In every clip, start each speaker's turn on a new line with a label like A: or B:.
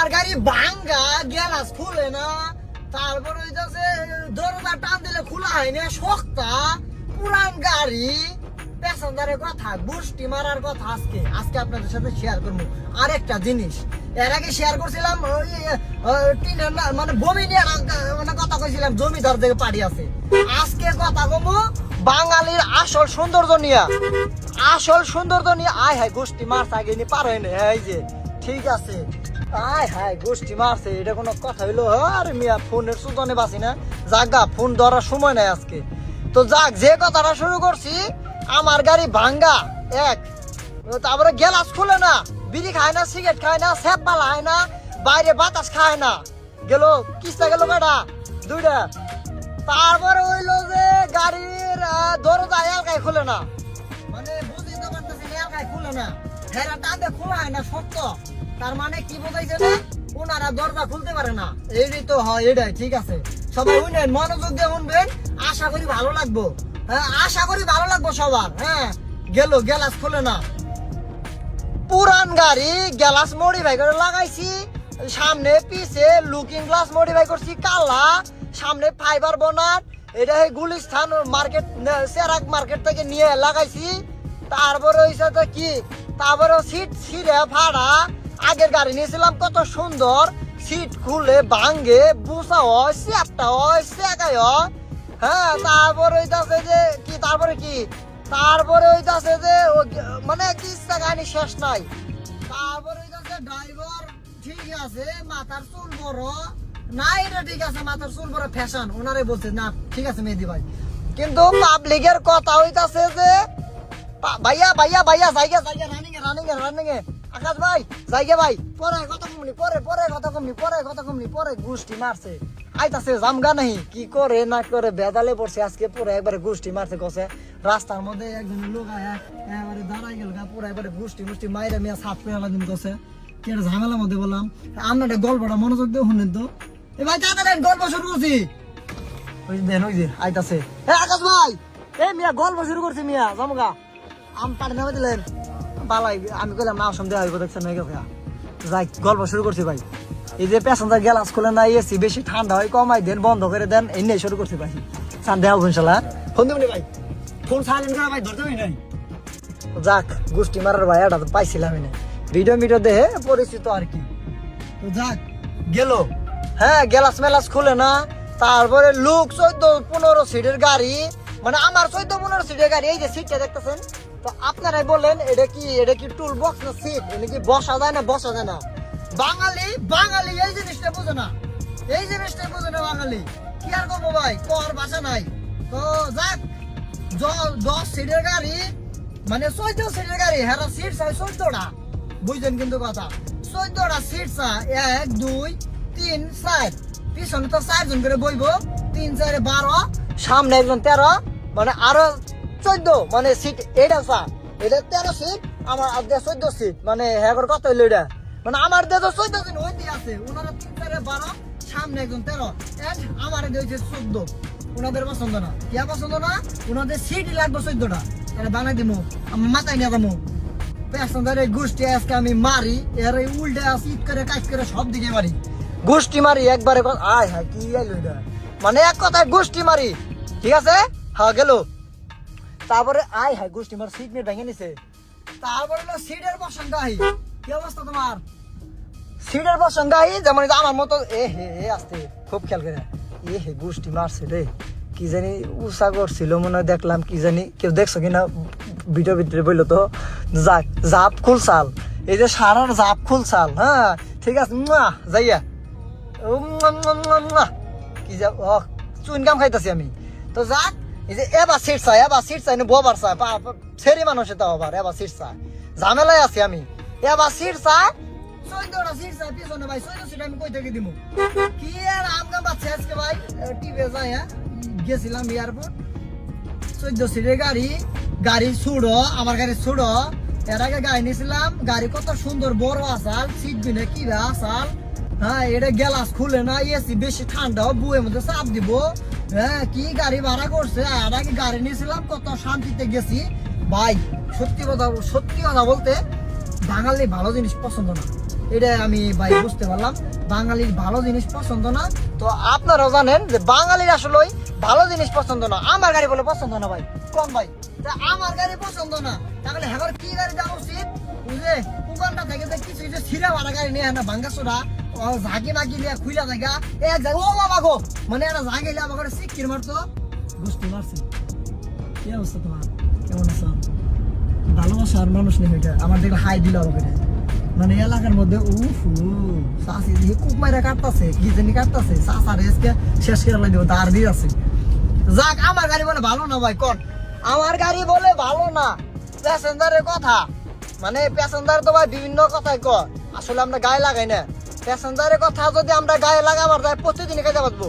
A: আমার গাড়ি ভাঙ্গা গ্যালাস খুলে না, তারপর হইতাছে দরজা টান দিলে খোলা হয় না, শক্তা পুরান গাড়ি। প্যাসেঞ্জারের কথা, গোষ্ঠী মারার কথা আজকে আপনাদের সাথে শেয়ার করবো। আরেকটা জিনিস এর আগে শেয়ার করছিলাম, মানে বমি নিয়ে মানে কথা কইছিলাম, জমিদার থেকে পাড়ি আছে। আজকে কথা কমু বাঙালির আসল সৌন্দর্য নিয়ে, আয় হায় গোষ্ঠী মারছে আগে নি পার হয় না, এই যে ঠিক আছে, আয় হায় গোষ্ঠী মারছে, এটা কোনো কথা হইলো? আরে মিয়া ফোনের সুতনে বাসি না, জাগা ফোন ধরার সময় নাই আজকে। তো যাক, যে কথাটা শুরু করছি, আমার গাড়ি ভাঙ্গা এক, তারপরে গ্যালাস খুলে না, বিড়ি খায় না, সিগারেট খায় না, স্যাপ বালা হয় না, বাইরে বাতাস খায় না, গেল কিস্তা গেল বেটা দুইটা। তারপরে হইলো যে গাড়ির দরজা এলকায় খুলে না, মানে বুঝতে পারতেছি এলকায় খুলে না, হেরা টানতে খোলা হয় না শক্ত। তার মানে কি বোঝাইছে না, ওনারা দরজা খুলতে পারে না। এইটাই তো হয়, এটাই ঠিক আছে। সবাই শুনেন, মনোযোগ দিয়ে শুনবেন, আশা করি ভালো লাগবো। হ্যাঁ, আশা করি ভালো লাগবো সবার। হ্যাঁ, গেল গ্যালাস খুলে না, পুরান গাড়ি গ্যালাস মডিফাই করে লাগাইছি, সামনে পিছে লুকিং গ্লাস মডিফাই করছি কালা, সামনে ফাইবার বোনাট, এটা গুলিস্তান মার্কেট সেরাক মার্কেট থেকে নিয়ে লাগাইছি। তারপরে হইছে তো কি, তারপরে সিট ছিঁড়ে ফাড়া, আগের গাড়ি নিয়েছিলাম কত সুন্দর, সিট খুলে ভাঙ্গে বুসা হয়, চ্যাপটা হয়, চেকাই হয়। হ্যাঁ, তারপরে হইতাছে যে কি, তারপরে হইতাছে যে মানে কিস্তা কাহিনী শেষ নাই। তারপরে হইতাছে ড্রাইভার ঠিক আছে, মাথার চুল বড় না, এটা ঠিক আছে, মাথার চুল বড় ফ্যাশন, ওনারে বলছে না ঠিক আছে মেহেদি ভাই। কিন্তু পাবলিকের কথা হইতাছে যে ভাইয়া জায়গা রানিং এ আকাশ ভাই জায়গা ভাই, পরে কথা কমনি, পরে গোষ্ঠী মারছে, আইতাছে জামগা নাহি, কি করে না করে বেদালে পড়ছে আজকে, পুরো একবারে গোষ্ঠী মারছে গছে। রাস্তার মধ্যে একজন লোক আয়া এবারে দাঁড়াই গেল, পুরো একবারে গোষ্ঠী মাইরে মিয়া সাফ করে আলাদিন গছে। কি একটা ঝামেলার মধ্যে বললাম, আপনার গল্পটা মনোযোগ দিয়ে শুনেন তো। এ ভাই তাড়াতাড়ি গল্প শুরু করছি, ওই যে আইতাছে। আকাশ ভাই, মিয়া গল্প শুরু করছি মিয়া, জামগা আম পাড়ে নামে দিলেন বালাই, আমি কইলাম না অসম দেওয়া হইব, দেখছেন না গেছে। যাই, গল্প শুরু করছি ভাই। এই যে প্যাসেঞ্জার গ্যালাস খুলে না, এসি বেশি ঠান্ডা হয়, কমাই দেন, বন্ধ করে দেন, এই নিয়ে শুরু করছি ভাই। চান দেওয়া ইনশাল্লাহ, ফোন দেবেন ভাই, ফোন সাইলেন্ট করা ভাই, ধরতে নাই। যাক, গোষ্ঠী মারার ভাই এটা তো পাইছিলাম না, ভিডিও দেখে পরিচিত আর কি। তো যাক গেল, হ্যাঁ গ্যালাস মেলাস খুলে না, তারপরে লোক 14-15 সিটের গাড়ি, মানে আমার 14-15 সিটের গাড়ি, এই যে সিটটা দেখতেছেন। তো আপনারাই বলেন এটা কি টুল বক্স না সিট, এটা কি বসা যায় না? বাঙালি এই জিনিসটা বোঝে না, বাঙালি কি আর করবো ভাই, কর ভাষা নাই। তো যাক, 10 সিটের গাড়ি, মানে 14 সিটের গাড়ি, হেরা সিট চাই 14টা, বুঝলেন কিন্তু কথা, 14টা সিট চা, 1 2 3 4, পিছনে তো 4 জন করে বইব, 3 4 12, সামনে একজন 13, মানে আরো 14, মানে সিট এটা চা, এটা 13 সিট, আমার 14 সিট, মানে হ্যাঁ কত হইলো এটা, মানে আমার দেশ 14 জন হইতে আছে, ওনারা 3 4 12, সামনে একজন 13, আমার হয়েছে 14। ওনাদের পছন্দ না, ইয়া পছন্দ না, ওনাদের সিটই লাগবে 14টা, তাহলে বানাই দিব, আমার মাথায় নিয়ে যাবো। প্যাসেঞ্জারের গোষ্ঠী আজকে আমি মারি, এর উল্টে সিট করে কাজ করে সব দিকে মারি, গোষ্ঠী মারি একবারে। আয় হ্যাঁ কি আইলো এটা, মানে এক কথায় গোষ্ঠী মারি, ঠিক আছে। হ্যাঁ গেল, তারপরে আয় হায় গোষ্ঠী মার সিট নিয়ে ভেঙে নিছে। তারপরে সিটের বসঙ্গাহি, কি অবস্থা তোমার সিটের বসঙ্গাহি? যেমন আমার মতো আসতে খুব খেয়াল করে, গোষ্ঠী মারছে রে, কি জানি উষা করছিল মনে হয়, দেখলাম কি জানি, কেউ দেখছো কিনা ভিডিও ভিতরে বললো তো। যাক, জাপ খুলসাল, এই যে সারার জাপ খুলসাল, হ্যাঁ ঠিক আছে, যাইয়া কি যা চুন কাম খাইতেছি আমি। তো যাক, এই যে এবার সিট চাই ববার চাই, ছেড়ে মানুষে তো আবার এবার সিট চাই, ঝামেলায় আছি আমি। এবার সিট চাই 14টা সিট চাই পিছনে ভাই, 14 সিট আমি কই থেকে দিব, কি আর আমগাম পাচ্ছে আজকে ভাই। টিভি যাই, গেছিলাম এয়ারপোর্ট, 14 সিটের গাড়ি ছুড়ো, আমার গাড়ি ছুড়ো। এর আগে গাড়ি নিয়েছিলাম, গাড়ি কত সুন্দর বড় আসাল, সিট বিনে কি আসাল, হ্যাঁ এটা গ্যালাস খুলে না, এসি বেশি ঠান্ডা, বুয়ের মধ্যে চাপ দিব। হ্যাঁ কি গাড়ি ভাড়া করছে, আর আগে গাড়ি নিয়েছিলাম, কত শান্তিতে গেছি ভাই। সত্যি কথা বলতে বাঙালি ভালো জিনিস পছন্দ না, এটা আমি ভাই বুঝতে পারলাম বাঙালির ভালো জিনিস পছন্দ না। তো আপনারাও জানেন যে বাঙালির আসলে ভালো জিনিস পছন্দ না। আমার গাড়ি বলে পছন্দ না ভাই, কোন ভাই? তা আমার গাড়ি পছন্দ না, তাহলে এখন কি গাড়ি দেওয়া উচিত? বুঝলে উগানটা থেকে যে কিছু কিছু ছিঁড়া ভাড়া গাড়ি নিয়ে না ভাঙ্গা চোরা ঝাঁকি মাকি নিয়ে খুইলা জায়গা এক জায়গা ও বাবা গো, মানে একটা জায়গায় আমার করে সিকির মারতো বুঝতে পারছি। কি অবস্থা তোমার, কেমন আছো? ভালোবাসার মানুষ নেই ওইটা, আমার দেখলে হাই দিল আমাকে, মানে এলাকার মধ্যে চাষি দিয়ে কুক মাইরা কাটতেছে, কি জানি কাটতেছে, চাষার এসকে শেষ করে লাগবে দাঁড় দিয়ে আছে। যাক, আমার গাড়ি বলে ভালো না ভাই, কোন আমার গাড়ি বলে ভালো না। প্যাসেঞ্জারের কথা, মানে প্যাসেঞ্জার তো ভাই বিভিন্ন কথাই কয়, আসলে আমরা গায়ে লাগাই না। প্যাসেঞ্জারের কথা যদি আমরা গায়ে লাগাবার যাই প্রতিদিনই কাজে বাঁচবো,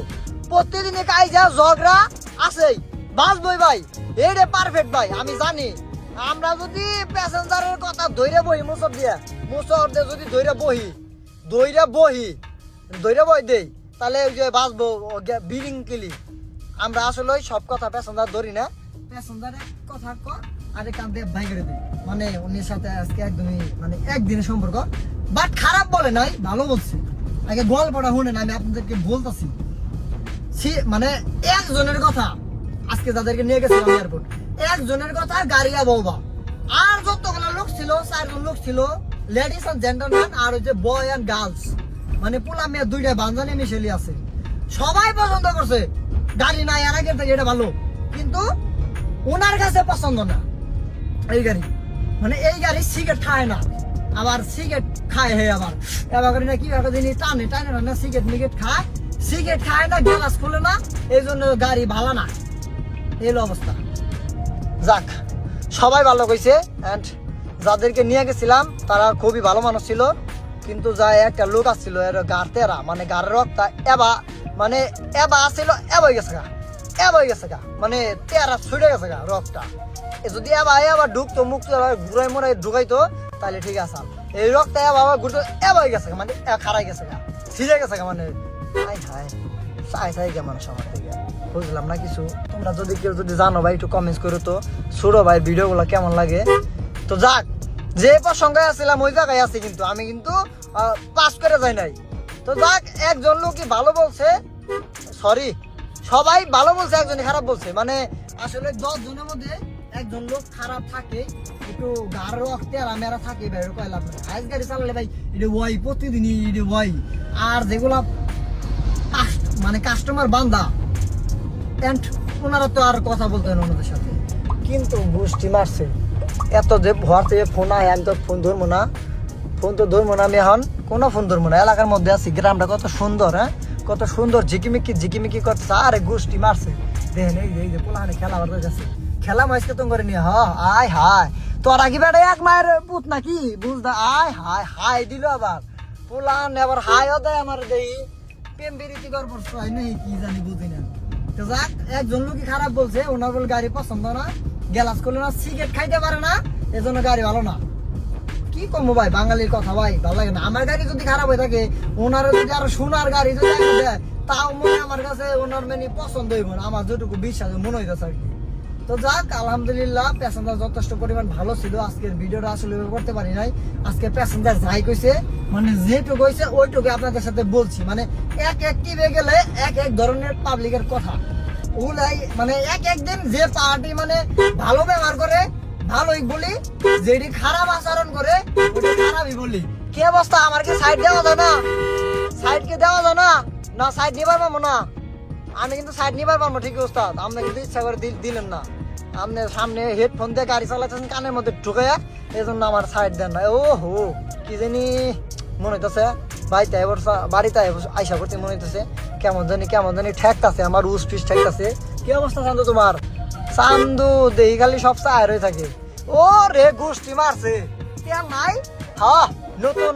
A: প্রতিদিনই কাজে ঝগড়া আছেই, বাঁচবই ভাই, এইটা পারফেক্ট ভাই। আমি জানি আমরা যদি প্যাসেঞ্জারের কথা ধইরে বহি মুসর দিয়ে যদি ধইরে বহি দেই, তাহলে ওই যে বাঁচবো বিলিং কিলি। আমরা আসলে সব কথা প্যাসেঞ্জার ধরি না, প্যাসেঞ্জারের কথা কর আরে কান্দে ভাই করে দিই, মানে উনির সাথে আজকে একদমই মানে একদিনের সম্পর্ক, বাট খারাপ বলে নাই, ভালো বলছি। আগে গল্পটা শুনেন, আমি আপনাদেরকে বলতেছি। মানে একজনের কথা, আজকে যাদেরকে নিয়ে গেছিলাম এয়ারপোর্ট, একজনের কথা গাড়িয়া বৌবা, আর যতগুলো লোক ছিল 4 জন লোক ছিল, লেডিস এন্ড জেন্টলম্যান, আর ওই যে বয় এন্ড গার্লস, মানে পোলা মেয়ে দুইটা বাঞ্জানি মিশেলি আছে, সবাই পছন্দ করছে গাড়ি নাই আর আগের থেকে এটা ভালো, কিন্তু ওনার কাছে পছন্দ না এই গাড়ি। মানে এই গাড়ি সিগারেট খায় না, আবার সিগারেট খায় হে আবার এবার না কি একটা জিনিস টানে টানে না, সিগারেট খায় না, গ্লাস খুলে না, এই জন্য গাড়ি ভালো না, এই অবস্থা। যাক, সবাই ভালো কইছে, এন্ড যাদেরকে নিয়ে গেছিলাম তারা খুবই ভালো মানুষ ছিল, কিন্তু যা একটা লোক আসছিল এর গাড়তেরা, মানে গাড়ের রক্তা মানে আসছিল হয়ে গেছে গা, মানে তেরা ছুটে গেছে গা রক্তটা। যদি এবার ঢুকতো মুখতো ঘুরাই মোড়াই ঢুকাইতো তাহলে ঠিক আছে, এই রক্ত আবার ঘুরতো হয়ে গেছে গা, মানে খারাই গেছে গা, ছিঁড়ে গেছে গা, মানে চাই গে মানুষ আমার থেকে, বুঝলাম না কিছু। তোমরা যদি কেউ যদি জানো ভাই একটু কমেন্টস করো তো, ছোড়ো ভাই ভিডিওগুলো কেমন লাগে। তো যাক, যে প্রসঙ্গে আসছিলাম ওই জায়গায় আছি, কিন্তু আমি কিন্তু পাস করে যাই নাই। তো যাক, একজন লোকই ভালো বলছে, সরি সবাই ভালো বলছে, একজনই খারাপ বলছে, মানে আসলে 10 জনের মধ্যে একজন লোক খারাপ থাকে, একটু গাড় রক্তে আর মেরা থাকে ভাই, কয়লাম আইস গাড়ি চালালে ভাই এটা ওয়াই প্রতিদিনই এটা ওয়াই, আর যেগুলা মানে কাস্টমার বান্দা এন্ড ওনারা তো আর কথা বলতেন ওনাদের সাথে, কিন্তু গোষ্ঠী মারছে এত যে ভরতে ফোন আয়, আমি তো ফোন ধরবো না, আমি এখন কোনো ফোন ধরবো না। এলাকার মধ্যে আছি, গ্রামটা কত সুন্দর, হ্যাঁ কত সুন্দর, ঝিকিমিকি করতেছে, আরে গোষ্ঠী মারছে দেখেন, এই যে পোলাহানে খেলা বাড়তে যাচ্ছে, খেলা মাইসকে তো করে নিয়ে আয় হায় তোরা কি বেটা এক মায়ের পুত নাকি বুঝদা, আয় হায় দিল আবার পোলাহান, আবার হাইও দেয় আমার দেই প্রেম বিরীতি গর্ব কি জানি বুঝি না। তো যাক, একজন লোকই খারাপ বলছে, ওনার বলে গাড়ি পছন্দ না, গ্যালাস করলে না, সিগারেট খাইতে পারে না, এজন্য গাড়ি ভালো না। কি করবো ভাই, বাঙালির কথা ভাই ভালো লাগে না। আমার গাড়ি যদি খারাপ হয়ে থাকে, ওনার যদি আরো সোনার গাড়ি যদি দেয়, তাও মনে আমার কাছে ওনার মেনি পছন্দ হইব না, আমার যেটুকু বিশ্বাস মনে হইতেছে আর কি। তো যাক, আলহামদুলিল্লাহ প্যাসেঞ্জার যথেষ্ট পরিমাণ ভালো ছিল। আজকের ভিডিওটা আসলে করতে পারি নাই, আজকে প্যাসেঞ্জার যাই কইছে, মানে যেটুকু হয়েছে ওইটুকু আপনাদের সাথে বলছি। মানে এক টিভে গেলে এক ধরনের পাবলিকের কথা, ওগুলাই মানে একদিন যে পার্টি মানে ভালো ব্যবহার করে ভালোই বলি, যেটি খারাপ আচরণ করে ওটা খারাপই বলি। কি অবস্থা, আমার কি সাইড দেওয়া যায় না? সাইড কি দেওয়া যায় না? না সাইড নিবার পারবো না, আমি কিন্তু সাইড নিবার পারবো ঠিক ওস্তাদ, আপনি কিন্তু ইচ্ছা করে দিলেন না, আপনি সামনে হেডফোন দিয়ে গাড়ি চালাচ্ছেন কানের মধ্যে ঢুকাইয়া, এই জন্য আমার সাইড দেন না। ও হো, কি জানি মনে হইতেছে বাড়িতে আইসা করতে মনে হইতেছে কেমন জানি ঠেকতাছে, আমার উস পিস ঠেকতাছে। কি অবস্থা চান্দু তোমার? চান্দু দেহি খালি সব চায় রয়ে থাকে। ও রে গোষ্ঠী মারছে তেল নাই, হ্যাঁ নতুন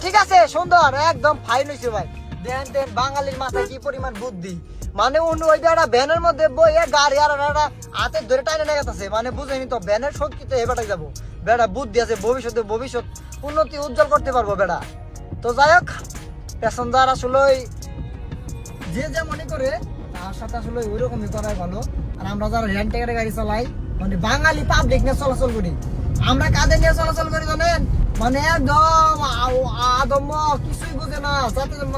A: ঠিক আছে, সুন্দর একদম ফাইন হয়েছে ভাই। দেন বাঙালির মাথায় কি পরিমাণ বুদ্ধি, মানে ওই বেড়া ভ্যানের মধ্যে বইয়ে গাড়ি আর হাতে ধরে টাইনে নিয়ে গেছে, মানে বুঝেনি তো ভ্যানের শক্তিতে এবারটাই যাবো, বেড়া বুদ্ধি আছে, ভবিষ্যৎ উন্নতি উজ্জ্বল করতে পারবো বেড়া। তো যাই হোক, প্যাসেঞ্জার আসলে যে মনে করে তার সাথে আসলে ওই রকমই করাই ভালো। আর আমরা যারা রেন্টের গাড়ি চালাই, মানে বাঙালি পাবলিক নিয়ে চলাচল করি, আমরা কাদের নিয়ে চলাচল করি জানেন? মানে একদম আদম কিছুই বোঝে না,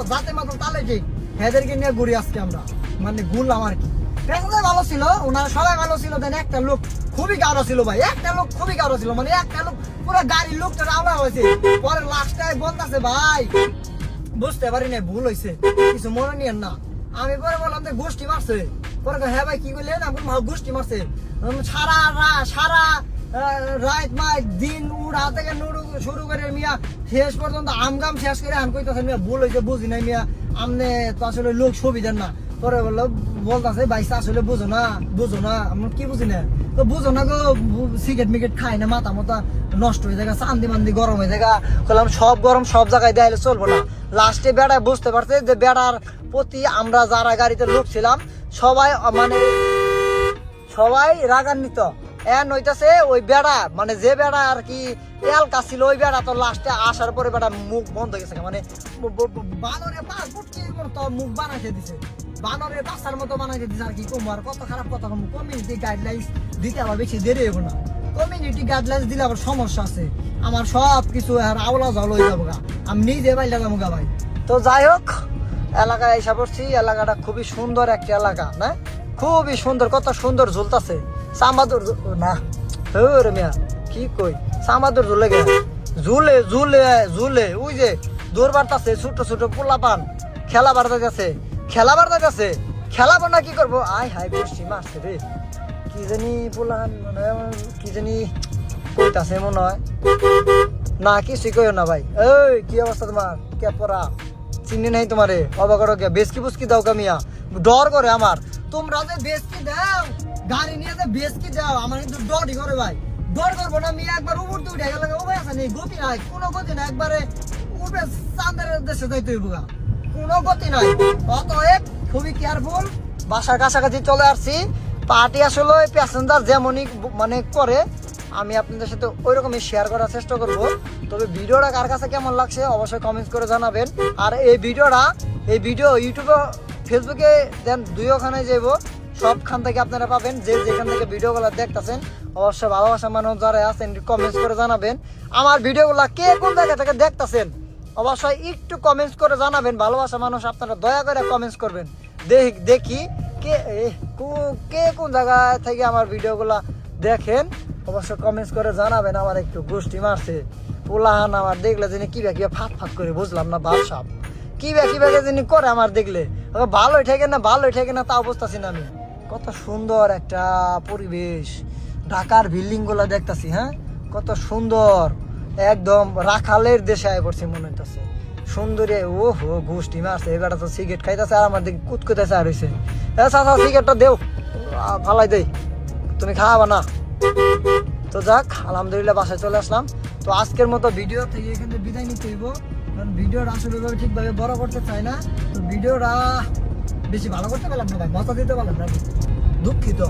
A: যাতে মাত্র তালে ঠিক হেদেরকে নিয়ে ঘুরি আজকে আমরা, মানে ঘুরলাম আর কি। প্যাসেঞ্জার ভালো ছিল, ওনারা সবাই ভালো ছিল, দেন একটা লোক খুবই গাঢ় ছিল ভাই, একটা লোক খুবই গাঢ় ছিল, মানে একটা লোক পুরো গাড়ির লোকটা রাওনা হয়েছে। পরে লাস্টটায় বলতেছে ভাই বুঝতে পারি না, ভুল হয়েছে, কিছু মনে নিয়েন না। আমি পরে বললাম যে গোষ্ঠী মারছে। পরে হ্যাঁ ভাই কি বললেন? আমি গোষ্ঠী মারছে। সারা রাত মাস দিন উড়া থেকে নুড়ু শুরু করে মিয়া শেষ পর্যন্ত আমগাম শেষ করে আন কইতাছেন মিয়া ভুল হয়েছে, বুঝি নাই মিয়া, আমনে তো আসলে লোক ছবি দেন না। পরে বলতেছে ভাই আসলে বুঝো না আমরা কি বুঝি না, তো বুঝো না গো, সিগারেট মিকেট খাই না, মাথা মাথা নষ্ট হয়ে যায়, চান্দি মান্দি গরম হয়ে যায়। বললাম সব গরম সব জায়গায় দেখাইলে চলবো না। লাস্টে বেড়ায় বুঝতে পারছে যে বেড়ার প্রতি আমরা যারা গাড়িতে লোক ছিলাম সবাই রাগান্বিত। এন হইতাছে ওই বেড়া, মানে যে বেড়া আর কি এলকা ছিল, ওই বেড়া তো লাস্টে আসার পরে বেড়া মুখ বন্ধ হয়ে গেছে, মানে বানরে মুখ বানাইতে দিছে, বানরের পাশার মতো বানাইতে দিছে আর কি। কুমার কত খারাপ কথা, কমিউনিটি গাইডলাইন্স দিতে আবার বেশি দেরি হইব না। কমিউনিটি গাইডলাইন্স দিলে আবার সমস্যা আছে, আমার সব কিছু আওলা জল হয়ে যাবো গা, আমি নিজে বাইলে যাবো গা ভাই। তো যাই হোক, এলাকায় এসে পড়ছি। এলাকাটা খুবই সুন্দর একটা এলাকা, না খুবই সুন্দর, কত সুন্দর ঝুলতাছে সামাদুর না মিয়া কি কই সামাদুর ঝুলে গে ঝুলে ঝুলে ঝুলে ওই যে দৌড় বাড়তাছে, ছোট ছোট পোলা পান খেলা বাড়তে গেছে খেলাবো না কি করবো, আয় হাই গোষ্ঠী মারছে রে, কি জানি পোলান মানে কি জানি কইতাছে মনে হয় না, কিছুই কইও না ভাই। এই কি অবস্থা তোমার? কে পড়া চিনি নাই তোমারে, অবাক করো কে? বেসকি বুসকি দাও কামিয়া, ডর করে আমার। তোমরা যে বেসকি দাও, গাড়ি নিয়ে যে বেসকি দাও, আমার কিন্তু ডরই করে ভাই। ডর করবো না মিয়া, একবার উপরতে উঠে গেলে উপায় আছে নেই, গতি নাই, কোনো গতি নাই, একবারে উঠবে চাঁদের দেশে যাইতে হইব, কোনো গতি নাই। অতএব খুবই কেয়ারফুল। বাসার কাছাকাছি চলে আসছি। পার্টি আসলে প্যাসেঞ্জার যেমনই মানে করে, আমি আপনাদের সাথে ওই রকমই শেয়ার করার চেষ্টা করব। তবে ভিডিওটা কার কাছে কেমন লাগছে অবশ্যই কমেন্টস করে জানাবেন। আর এই ভিডিও ইউটিউবে ফেসবুকে দেন দুইখানে যাইব, সবখান থেকে আপনারা পাবেন। যে যেখান থেকে ভিডিওগুলো দেখতেছেন অবশ্যই ভালোবাসা মানুষ যারা আছেন কমেন্টস করে জানাবেন। আমার ভিডিওগুলো কে কোন জায়গা থেকে দেখতেছেন অবশ্যই একটু কমেন্টস করে জানাবেন। ভালোবাসা মানুষ আপনারা দয়া করে কমেন্টস করবেন, দেখি কে কোন জায়গা থেকে আমার ভিডিওগুলো দেখেন। অবশ্যই কমেন্টস করে জানাবেন। আমার একটু গোষ্ঠী মারছে পোলাহান, আমার দেখলে যিনি কিবা ফাট করে বুঝলাম না, বাদশাহ কিবা যিনি করে আমার দেখলে ভালোই ঠেকে না তা বুঝতেছি না আমি। কত সুন্দর একটা পরিবেশ, ঢাকার বিল্ডিং গুলা দেখতেছি, হ্যাঁ কত সুন্দর, একদম রাখালের দেশে আয় পড়ছি মনে হইতেছে। সুন্দরী ওহো গোষ্ঠী মারছে, এবার তো সিগারেট খাইতেছে আর আমার দিকে কুতকুতেছে আর হয়েছে। চাচা সিগারেটটা দেও, ফালাই দেই, তুমি খাওয়াবা না। তো যাক, আলহামদুলিল্লাহ বাসায় চলে আসলাম। তো আজকের মতো ভিডিও থেকে এখানে বিদায় নিতে হইব, কারণ ভিডিওটা আসলে ঠিকভাবে বড় করতে চাই না। তো ভিডিওটা বেশি ভালো করতে পারলাম না ভাই, মজা দিতে পারলাম না, দুঃখিত।